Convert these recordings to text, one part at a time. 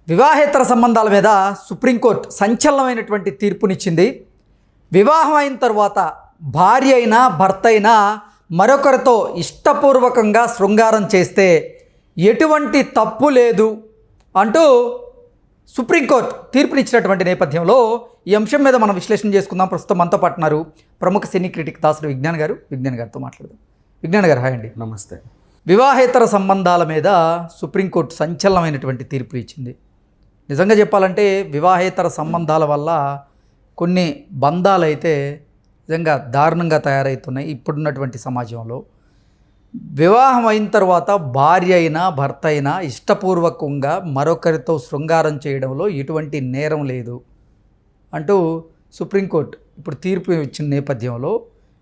వివాహేతర సంబంధాల మీద సుప్రీంకోర్టు సంచలనమైనటువంటి తీర్పునిచ్చింది. వివాహం అయిన తర్వాత భార్య అయినా భర్త అయినా మరొకరితో ఇష్టపూర్వకంగా శృంగారం చేస్తే ఎటువంటి తప్పు లేదు అంటూ సుప్రీంకోర్టు తీర్పునిచ్చినటువంటి నేపథ్యంలో ఈ అంశం మీద మనం విశ్లేషణ చేసుకుందాం. ప్రస్తుతం మనతో పాటు ఉన్నారు ప్రముఖ సినీ క్రిటిక్ దాసరి విజ్ఞాన్ గారితో మాట్లాడదాం. విజ్ఞాన్ గారు, హాయ్ అండి. నమస్తే. వివాహేతర సంబంధాల మీద సుప్రీంకోర్టు సంచలనమైనటువంటి తీర్పు ఇచ్చింది. నిజంగా చెప్పాలంటే వివాహేతర సంబంధాల వల్ల కొన్ని బంధాలు అయితే నిజంగా దారుణంగా తయారవుతున్నాయి ఇప్పుడున్నటువంటి సమాజంలో. వివాహం అయిన తర్వాత భార్య అయినా భర్త అయినా ఇష్టపూర్వకంగా మరొకరితో శృంగారం చేయడంలో ఎటువంటి నేరం లేదు అంటూ సుప్రీంకోర్టు ఇప్పుడు తీర్పు ఇచ్చిన నేపథ్యంలో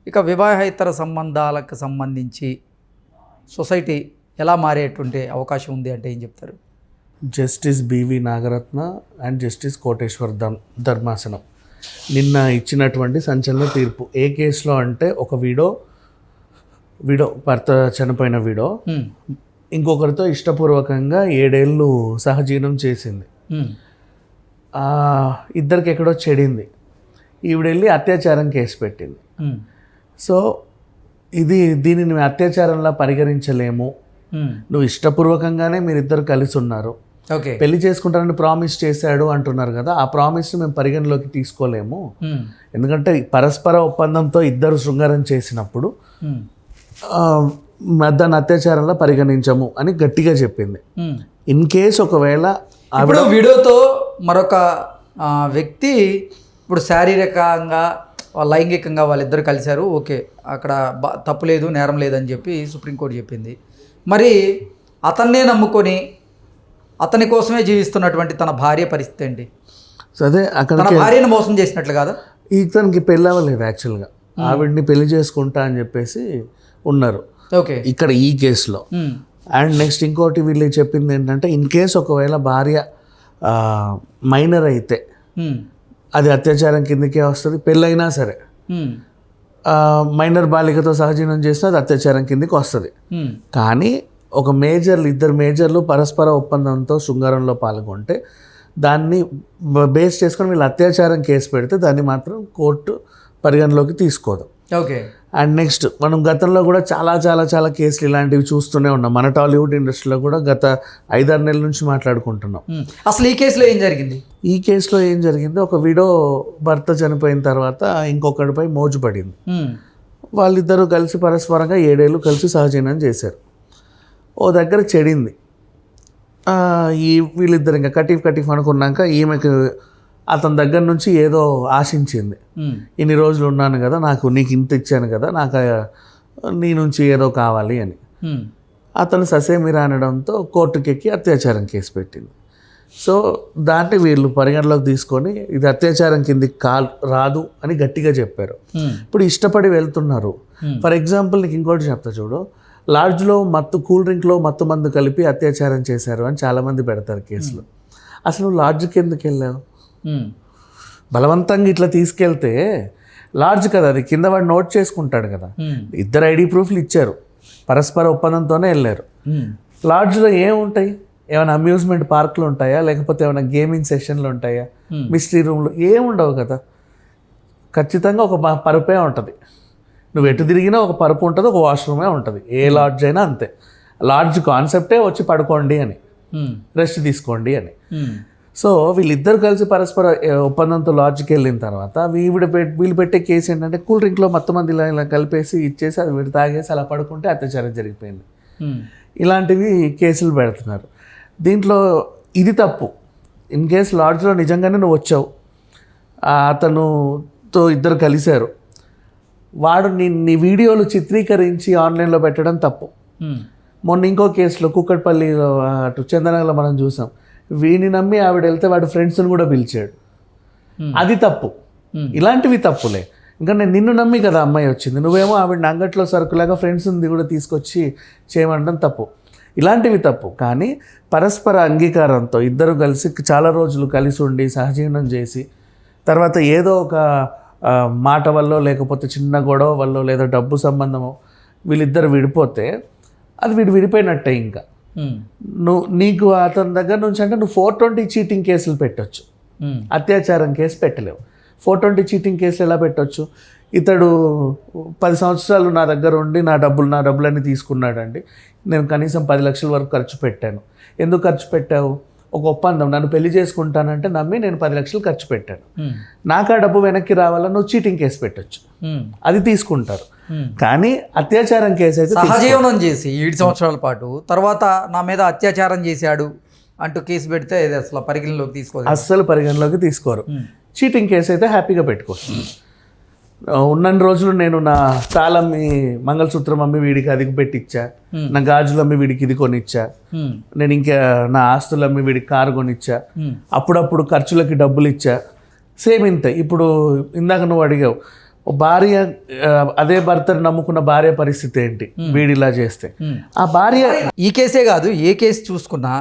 ఇక వివాహేతర సంబంధాలకు సంబంధించి సొసైటీ ఎలా మారేటువంటి అవకాశం ఉంది అంటే ఏం చెప్తారు? Justice B V Nagarathna and justice Koteshwar ధర్మాసనం నిన్న ఇచ్చినటువంటి సంచలన తీర్పు. ఏ కేసులో అంటే ఒక వీడో భర్త చనిపోయిన వీడో ఇంకొకరితో ఇష్టపూర్వకంగా 7 ఏళ్ళు సహజీవనం చేసింది. ఇద్దరికి ఎక్కడో చెడింది. ఈవిడెళ్ళి అత్యాచారం కేసు పెట్టింది. సో దీనిని అత్యాచారంలా పరిగణించలేము, నువ్వు ఇష్టపూర్వకంగానే మీరిద్దరు కలిసి ఉన్నారు, పెళ్లి చేసుకుంటారని ప్రామిస్ చేశాడు అంటున్నారు కదా, ఆ ప్రామిస్ని మేము పరిగణలోకి తీసుకోలేము. ఎందుకంటే పరస్పర ఒప్పందంతో ఇద్దరు శృంగారం చేసినప్పుడు దాన్ని అత్యాచారంలో పరిగణించము అని గట్టిగా చెప్పింది. ఇన్ కేస్ ఒకవేళ ఇప్పుడు వీడియోతో మరొక వ్యక్తి ఇప్పుడు శారీరకంగా లైంగికంగా వాళ్ళిద్దరు కలిశారు, ఓకే, అక్కడ తప్పు లేదు, నేరం లేదని చెప్పి సుప్రీంకోర్టు చెప్పింది. మరి అతన్నే నమ్ముకొని అతని కోసమే జీవిస్తున్నటువంటి తన భార్య పరిస్థితి ఏంటి? అదే అక్కడ తన భార్యను మోసం చేసినట్లు కాదా? ఇతనికి పెళ్ళి అవ్వలేదు యాక్చువల్గా, ఆవిడ్ని పెళ్లి చేసుకుంటా అని చెప్పేసి ఉన్నారు ఓకే ఇక్కడ ఈ కేసులో. అండ్ నెక్స్ట్ ఇంకోటి వీళ్ళు చెప్పింది ఏంటంటే, ఇన్ కేస్ ఒకవేళ భార్య మైనర్ అయితే అది అత్యాచారం కిందకే వస్తుంది. పెళ్ళైనా సరే మైనర్ బాలికతో సహజీవనం చేస్తే అది అత్యాచారం కిందకి వస్తుంది. కానీ ఇద్దరు మేజర్లు పరస్పర ఒప్పందంతో శృంగారంలో పాల్గొంటే దాన్ని బేస్ చేసుకొని వీళ్ళు అత్యాచారం కేసు పెడితే దాన్ని మాత్రం కోర్టు పరిగణలోకి తీసుకోదు. ఓకే. అండ్ నెక్స్ట్ మనం గతంలో కూడా చాలా చాలా చాలా కేసులు ఇలాంటివి చూస్తూనే ఉన్నాం. మన టాలీవుడ్ ఇండస్ట్రీలో కూడా గత 5-6 నెలల నుంచి మాట్లాడుకుంటున్నాం. అసలు ఈ కేసులో ఏం జరిగింది? ఈ కేసులో ఏం జరిగింది, ఒక విడో భర్త చనిపోయిన తర్వాత ఇంకొకటిపై మోజు పడింది. వాళ్ళిద్దరూ కలిసి పరస్పరంగా 7 ఏళ్ళు కలిసి సహజీవనం చేశారు. ఓ దగ్గర చెడింది. వీళ్ళిద్దరు ఇంకా కటీఫ్ అనుకున్నాక ఈమెకు అతని దగ్గర నుంచి ఏదో ఆశించింది. ఇన్ని రోజులు ఉన్నాను కదా, నీకు ఇంత ఇచ్చాను కదా, నాకు నీ నుంచి ఏదో కావాలి అని. అతను ససేమిరా అనడంతో కోర్టుకెక్కి అత్యాచారం కేసు పెట్టింది. సో దాన్ని వీళ్ళు పరిగణలోకి తీసుకొని ఇది అత్యాచారం కిందికి రాదు అని గట్టిగా చెప్పారు. ఇప్పుడు ఇష్టపడి వెళ్తున్నారు. ఫర్ ఎగ్జాంపుల్ నీకు ఇంకోటి చెప్తా చూడు, లాడ్జ్లో కూల్ డ్రింక్లో మత్తు మందు కలిపి అత్యాచారం చేశారు అని చాలామంది పెడతారు కేసులు. అసలు లాడ్జ్కి ఎందుకు వెళ్ళావు? బలవంతంగా ఇట్లా తీసుకెళ్తే లాడ్జ్ కదా అది, కింద వాడు నోట్ చేసుకుంటాడు కదా. ఇద్దరు ఐడి ప్రూఫ్లు ఇచ్చారు, పరస్పర ఒప్పందంతోనే వెళ్ళారు. లాడ్జ్లో ఏముంటాయి? ఏమైనా అమ్యూజ్మెంట్ పార్కులు ఉంటాయా, లేకపోతే ఏమైనా గేమింగ్ సెషన్లు ఉంటాయా, మిస్టరీ రూమ్లు ఏముండవు కదా. ఖచ్చితంగా ఒక పరుపే ఉంటుంది. నువ్వు ఎటు తిరిగినా ఒక పరుపు ఉంటుంది, ఒక వాష్రూమే ఉంటుంది. ఏ లాడ్జ్ అయినా అంతే. లాడ్జ్ కాన్సెప్టే వచ్చి పడుకోండి అని, రెస్ట్ తీసుకోండి అని. సో వీళ్ళిద్దరు కలిసి పరస్పర ఒప్పందంతో లాడ్జ్కి వెళ్ళిన తర్వాత వీళ్ళు పెట్టే కేసు ఏంటంటే, కూల్ డ్రింక్లో మొత్తం మంది ఇలా కలిపేసి ఇచ్చేసి అది వీడు తాగేసి అలా పడుకుంటే అత్యాచారం జరిగిపోయింది. ఇలాంటివి కేసులు పెడుతున్నారు. దీంట్లో ఇది తప్పు. ఇన్ కేసు లాడ్జ్లో నిజంగానే నువ్వు వచ్చావు, అతనుతో ఇద్దరు కలిశారు, వాడు నీ వీడియోలు చిత్రీకరించి ఆన్లైన్లో పెట్టడం తప్పు. మొన్న ఇంకో కేసులో కుక్కట్పల్లిలో అటు చందనగర్లో మనం చూసాం, వీడిని నమ్మి ఆవిడ వెళ్తే వాడు ఫ్రెండ్స్ని కూడా పిలిచాడు, అది తప్పు. ఇలాంటివి తప్పులే. ఇంకా నిన్ను నమ్మి కదా అమ్మాయి వచ్చింది, నువ్వేమో ఆవిడని అంగట్లో సరుకులాగా ఫ్రెండ్స్ని కూడా తీసుకొచ్చి చేయమంటం తప్పు. ఇలాంటివి తప్పు. కానీ పరస్పర అంగీకారంతో ఇద్దరు కలిసి చాలా రోజులు కలిసి ఉండి సహజీవనం చేసి తర్వాత ఏదో ఒక మాట వల్ల లేకపోతే చిన్న గొడవ వల్ల లేదా డబ్బు సంబంధమో వీళ్ళిద్దరు విడిపోతే అది విడిపోయినట్టే. ఇంకా నీకు అతని దగ్గర నుంచి అంటే నువ్వు 420 చీటింగ్ కేసులు పెట్టొచ్చు, అత్యాచారం కేసు పెట్టలేవు. 420 చీటింగ్ కేసులు ఎలా పెట్టొచ్చు? ఇతడు 10 సంవత్సరాలు నా దగ్గర ఉండి నా డబ్బులన్నీ తీసుకున్నాడండి, నేను కనీసం 10 లక్షల వరకు ఖర్చు పెట్టాను. ఎందుకు ఖర్చు పెట్టావు? ఒక ఒప్పందం, నన్ను పెళ్లి చేసుకుంటానంటే నమ్మి నేను 10 లక్షలు ఖర్చు పెట్టాను, నాకు ఆ డబ్బు వెనక్కి రావాలని నువ్వు చీటింగ్ కేసు పెట్టొచ్చు, అది తీసుకుంటారు. కానీ అత్యాచారం కేసు అయితే సహజీవనం చేసి 7 సంవత్సరాల పాటు తర్వాత నా మీద అత్యాచారం చేశాడు అంటూ కేసు పెడితే ఇది అసలు పరిగణలోకి తీసుకోరు, అస్సలు పరిగణలోకి తీసుకోరు. చీటింగ్ కేసు అయితే హ్యాపీగా పెట్టుకోవచ్చు. ఉన్నన్ని రోజులు నేను నా తాళమ్మి మంగళసూత్రం అమ్మి వీడికి అది పెట్టిచ్చా, నా గాజులు అమ్మి వీడికి ఇది కొనిచ్చా, నేను ఇంకా నా ఆస్తులు అమ్మి వీడికి కారు కొనిచ్చా, అప్పుడప్పుడు ఖర్చులకి డబ్బులు ఇచ్చా, సేమ్ ఇంతే. ఇప్పుడు ఇందాక నువ్వు అడిగావు భార్య, అదే భర్తను నమ్ముకున్న భార్య పరిస్థితి ఏంటి వీడిలా చేస్తే? ఆ భార్య ఈ కేసే కాదు ఏ కేసు చూసుకున్నా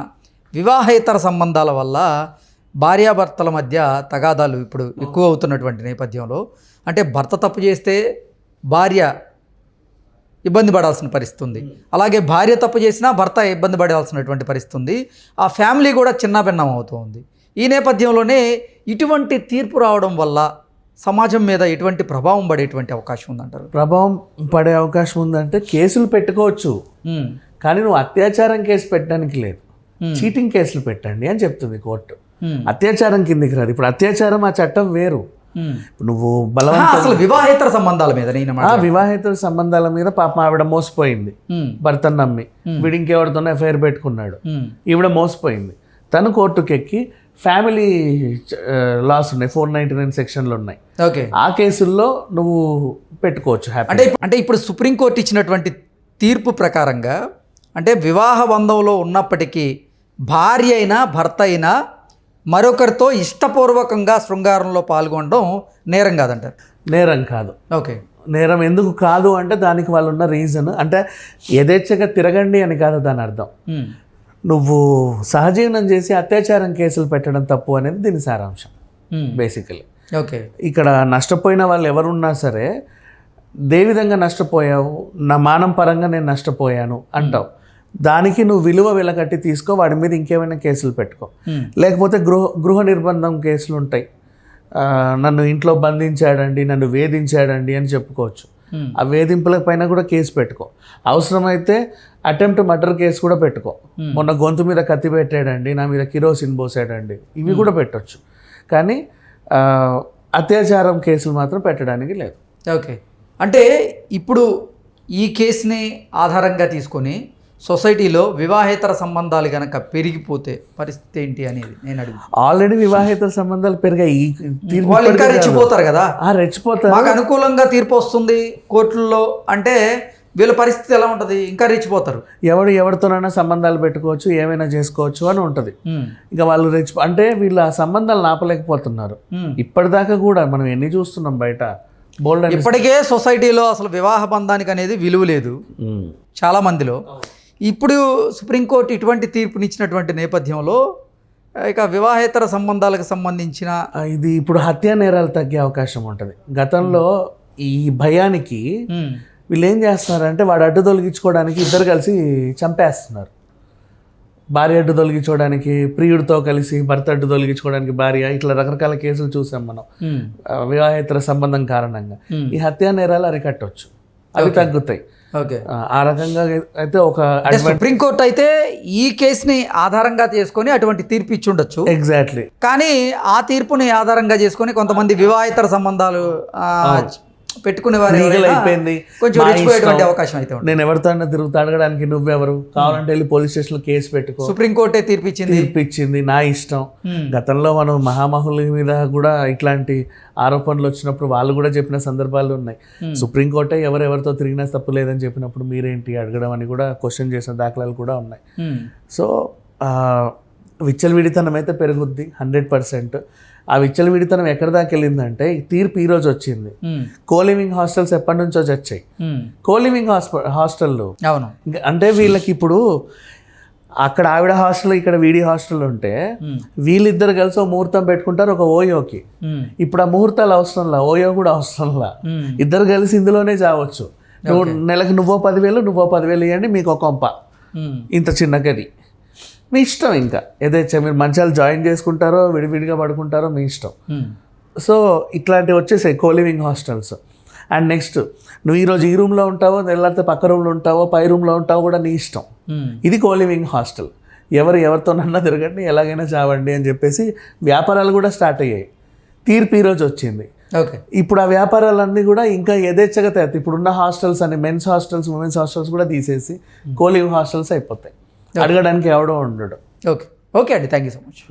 వివాహేతర సంబంధాల వల్ల భార్యాభర్తల మధ్య తగాదాలు ఇప్పుడు ఎక్కువ అవుతున్నటువంటి నేపథ్యంలో, అంటే భర్త తప్పు చేస్తే భార్య ఇబ్బంది పడాల్సిన పరిస్థితి ఉంది, అలాగే భార్య తప్పు చేసినా భర్త ఇబ్బంది పడాల్సినటువంటి పరిస్థితి ఉంది, ఆ ఫ్యామిలీ కూడా చిన్నాభిన్నం అవుతుంది. ఈ నేపథ్యంలోనే ఇటువంటి తీర్పు రావడం వల్ల సమాజం మీద ఎటువంటి ప్రభావం పడేటువంటి అవకాశం ఉందంటారు? ప్రభావం పడే అవకాశం ఉందంటే కేసులు పెట్టుకోవచ్చు, కానీ నువ్వు అత్యాచారం కేసు పెట్టడానికి లేదు, చీటింగ్ కేసులు పెట్టండి అని చెప్తుంది కోర్టు. అత్యాచారం కిందికి రాదు. ఇప్పుడు అత్యాచారం ఆ చట్టం వేరు. నువ్వు బలవంతం అసలు వివాహేతర సంబంధాల మీద వివాహేతర సంబంధాల మీద పాపం ఆవిడ మోసపోయింది, భర్తను నమ్మి వీడి ఇంకెవరితోనే ఎఫ్ఐఆర్ పెట్టుకున్నాడు, ఈవిడ మోసపోయింది, తను కోర్టుకు ఎక్కి ఫ్యామిలీ లాస్ ఉన్నాయి, 499 సెక్షన్లు ఉన్నాయి, ఓకే, ఆ కేసుల్లో నువ్వు పెట్టుకోవచ్చు. అంటే ఇప్పుడు సుప్రీంకోర్టు ఇచ్చినటువంటి తీర్పు ప్రకారంగా అంటే వివాహ బంధంలో ఉన్నప్పటికీ భార్య అయినా భర్త అయినా మరొకరితో ఇష్టపూర్వకంగా శృంగారంలో పాల్గొనడం నేరం కాదంటారు? నేరం కాదు. ఓకే, నేరం ఎందుకు కాదు అంటే దానికి వాళ్ళు ఉన్న రీజన్, అంటే యథేచ్ఛగా తిరగండి అని కాదు దాని అర్థం. నువ్వు సహజీవనం చేసి అత్యాచారం కేసులు పెట్టడం తప్పు అనేది దీని సారాంశం బేసికలీ. ఓకే, ఇక్కడ నష్టపోయిన వాళ్ళు ఎవరున్నా సరే, ఏ విధంగా నష్టపోయావు, నా మానం పరంగా నేను నష్టపోయాను అంటావు, దానికి నువ్వు విలువ వెలకట్టి తీసుకో, వాడి మీద ఇంకేమైనా కేసులు పెట్టుకో. లేకపోతే గృహ నిర్బంధం కేసులు ఉంటాయి, నన్ను ఇంట్లో బంధించాడండి, నన్ను వేధించాడండి అని చెప్పుకోవచ్చు. ఆ వేధింపుల పైన కూడా కేసు పెట్టుకో. అవసరమైతే అటెంప్ట్ మర్డర్ కేసు కూడా పెట్టుకో. మొన్న గొంతు మీద కత్తి పెట్టాడండి, నా మీద కిరోసిన్ పోసాడండి, ఇవి కూడా పెట్టొచ్చు. కానీ అత్యాచారం కేసులు మాత్రం పెట్టడానికి లేదు. ఓకే, అంటే ఇప్పుడు ఈ కేసుని ఆధారంగా తీసుకొని సొసైటీలో వివాహేతర సంబంధాలు కనుక పెరిగిపోతే పరిస్థితి ఏంటి అనేది నేను అడుగు. ఆల్రెడీ వివాహేతర సంబంధాలు పెరిగాయి, వాళ్ళు ఇంకా రెచ్చిపోతారు కదా, రెచ్చిపోతారు. మాకు అనుకూలంగా తీర్పు వస్తుంది కోర్టుల్లో అంటే వీళ్ళ పరిస్థితి ఎలా ఉంటుంది? ఇంకా రెచ్చిపోతారు. ఎవరితోనైనా సంబంధాలు పెట్టుకోవచ్చు, ఏమైనా చేసుకోవచ్చు అని ఉంటుంది. ఇంకా వాళ్ళు అంటే వీళ్ళు ఆ సంబంధాలు ఆపలేకపోతున్నారు. ఇప్పటిదాకా కూడా మనం ఎన్ని చూస్తున్నాం బయట, ఇప్పటికే సొసైటీలో అసలు వివాహ బంధానికి అనేది విలువ లేదు చాలా మందిలో. ఇప్పుడు సుప్రీంకోర్టు ఇటువంటి తీర్పునిచ్చినటువంటి నేపథ్యంలో ఇక వివాహేతర సంబంధాలకు సంబంధించిన ఇది ఇప్పుడు హత్యా నేరాలు తగ్గే అవకాశం ఉంటుంది. గతంలో ఈ భయానికి వీళ్ళు ఏం చేస్తున్నారంటే వాడు అడ్డు తొలగించుకోవడానికి ఇద్దరు కలిసి చంపేస్తున్నారు. భార్య అడ్డు తొలగించుకోవడానికి ప్రియుడితో కలిసి భర్త అడ్డు తొలగించుకోవడానికి భార్య, ఇట్లా రకరకాల కేసులు చూసాం మనం వివాహేతర సంబంధం కారణంగా. ఈ హత్యా నేరాలు అరికట్టవచ్చు, అవి తగ్గుతాయి. ఓకే, ఆ రకంగా అయితే ఒక సుప్రీంకోర్టు అయితే ఈ కేసుని ఆధారంగా చేసుకొని అటువంటి తీర్పు ఇచ్చి ఉండొచ్చు. ఎగ్జాక్ట్లీ. కానీ ఆ తీర్పుని ఆధారంగా చేసుకొని కొంతమంది వివాహేతర సంబంధాలు పెట్టుకునే వారు అయిపోయింది, కొంచెం రెచ్చిపోయేటువంటి అవకాశం అయితే ఉంది. నేను ఎవరితో తిరుగుతూ అడగడానికి నువ్వెవరు, కావాలంటే వెళ్ళి పోలీస్ స్టేషన్లో కేసు పెట్టుకో, సుప్రీంకోర్టే తీర్పు ఇచ్చింది, నా ఇష్టం. గతంలో మనం మహామహుల మీద కూడా ఇట్లాంటి ఆరోపణలు వచ్చినప్పుడు వాళ్ళు కూడా చెప్పిన సందర్భాలు ఉన్నాయి. సుప్రీంకోర్టే ఎవరెవరితో తిరిగినా తప్పు లేదని చెప్పినప్పుడు మీరేంటి అడగడం అని కూడా క్వశ్చన్ చేసిన దాఖలాలు కూడా ఉన్నాయి. సో విచ్చలవిడితనం అయితే పెరుగుద్ది 100%. ఆ విచ్చలవిడితనం ఎక్కడి దాకా వెళ్ళిందంటే తీర్పు ఈ రోజు వచ్చింది. కోలివింగ్ హాస్టల్స్ ఎప్పటి నుంచో వచ్చాయి. కోలివింగ్ హాస్టల్లో అంటే వీళ్ళకి ఇప్పుడు అక్కడ ఆవిడ హాస్టల్ ఇక్కడ వీడి హాస్టల్ ఉంటే వీళ్ళిద్దరు కలిసి ఒక ముహూర్తం పెట్టుకుంటారు ఒక ఓయోకి. ఇప్పుడు ఆ ముహూర్తాలు అవసరంలా, ఓయో కూడా అవసరంలా, ఇద్దరు కలిసి ఇందులోనే చావచ్చు. నువ్వు నెలకు నువ్వో 10,000 నువ్వో 10,000 ఇవ్వండి, మీకు ఒక కొంప ఇంత చిన్న గది, మీ ఇష్టం. ఇంకా ఏదైతే మీరు మంచాలు జాయిన్ చేసుకుంటారో విడివిడిగా పడుకుంటారో మీ ఇష్టం. సో ఇట్లాంటివి వచ్చేసాయి కోలివింగ్ హాస్టల్స్. అండ్ నెక్స్ట్ నువ్వు ఈరోజు ఈ రూమ్లో ఉంటావో, తెల్లారితే పక్క రూమ్లో ఉంటావో, పై రూమ్లో ఉంటావో కూడా నీ ఇష్టం. ఇది కోలివింగ్ హాస్టల్. ఎవరితోనన్నా తిరగండి, ఎలాగైనా చావండి అని చెప్పేసి వ్యాపారాలు కూడా స్టార్ట్ అయ్యాయి. తీర్పు ఈరోజు వచ్చింది. ఓకే, ఇప్పుడు ఆ వ్యాపారాలన్నీ కూడా ఇంకా యథేచ్ఛగా తయారు. ఇప్పుడున్న హాస్టల్స్ అని మెన్స్ హాస్టల్స్, ఉమెన్స్ హాస్టల్స్ కూడా తీసేసి కోలివింగ్ హాస్టల్స్ అయిపోతాయి. అడగడానికి ఎవడో ఉండడు. ఓకే ఓకే అండి, థ్యాంక్ యూ సో మచ్.